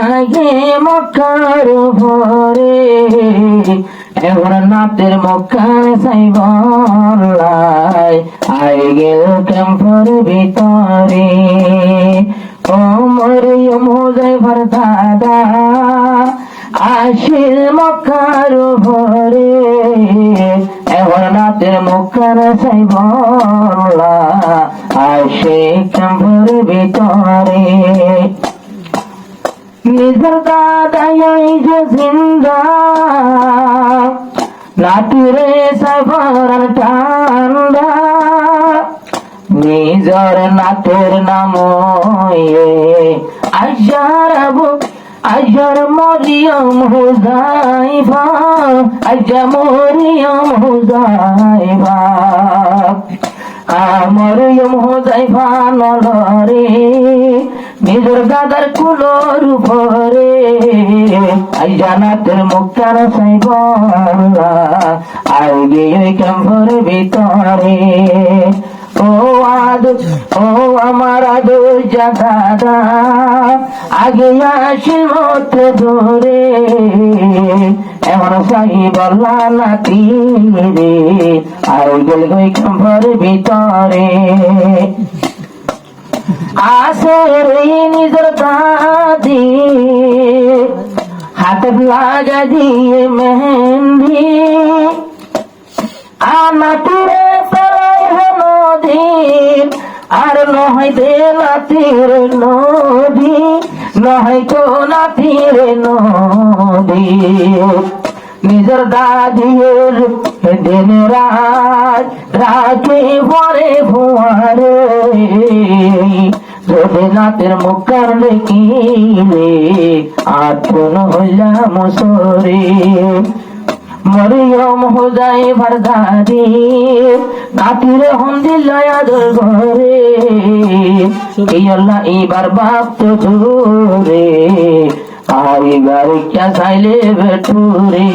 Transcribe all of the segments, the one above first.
আগে মক্কার ভরে এবার নাতের মক্কার সাইবলাই আই গেল ক্যাম্পর ভিতরে ও মরিয়ম হুযায়ফার দাদা আসিল মক্কার ভরে এবার নাতের মক্কার সাইবলাই আসে ক্যাম্পর ভিতরে নিজের দাদাই যে জিন্দা নাতিরে সাইফার ঠান্ডা নিজের নাতের নাম আজার মরিয়ম হুযায়ফা মরিয়ম হুযায়ফা মরিয়ম হুযায়ফা নলরে নিজের দাদার কুলোর উপরে জানাতের মুক্তার সাইবলা আগে ওই ক্যাম্পর ভিতরে ও আমার আদর দাদা আগে আসিল মত ধরে এমন সাইবলা নাতি রে আগে ওই ক্যাম্পর ভিতরে আসের নিজের দাদি হাতে লাগা দিয়ে মেহেন্দি আনাতিরে পেলাই নদী আর নয় দে নাতির নদী নয় তো নাতির নদী নিজের দাদির দিন রাত রাতে পরে ফোয়ারে যদি নাতের মুখার দেখিলে আত্মন হইলাম সরে মরিয়ম হুযায়ফার দাদি নাতিরে হন্দিল আদর ঘরে এইবার বাপ তো দূরে আইবার ইচ্ছা চাইলে বেটুরে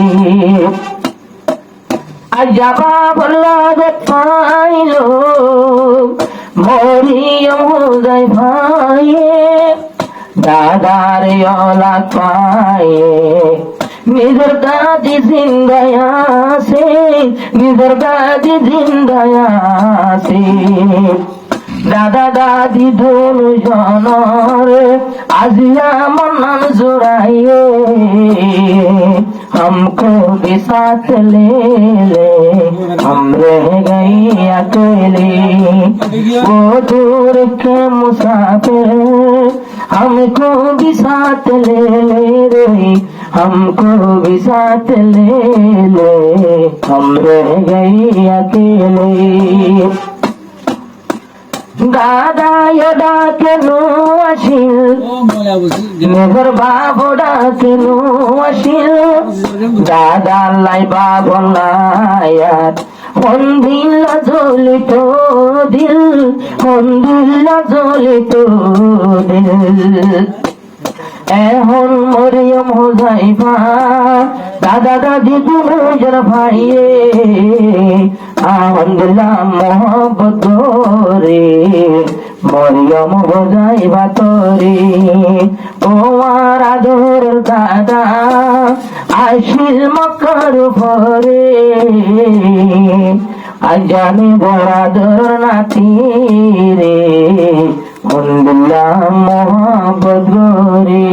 আজ যাবা বললা পাইল মরিয়ম হুযায়ফায়ে দাদার ওলাদ পায়ে নিজের দাদি জিন্দায় আছে নিজের দাদি জিন্দায় আছে দাদা দাদি দুজনের আজিয়া মনন জোড়াইয়ে हमको भी साथ ले ले हम रह गए अकेले वो दूर के मुसाफिर हमको भी साथ ले ले रे हमको भी साथ ले ले हम रह गए अकेले দাদা ডাকেন আসিল মেঘর বাবু ডাকেন আসিল দাদা লাই বাবু নায়াত হন্দিল্লা জ্বলিত দিল হন্দিল্লা জ্বলিত দিল এখন মরিয়ম হুযায়ফা দাদা দাদি দুজন ভাইয়ে আলহামদুলিল্লাহ মোহব্বত রে মরিয়ম হুযায়ফা তোরে ও আর আদর দাদা আসিল মক্কার উপরে আজানে বড় আদর নাতি রে আলহামদুলিল্লাহ মোহব্বত রে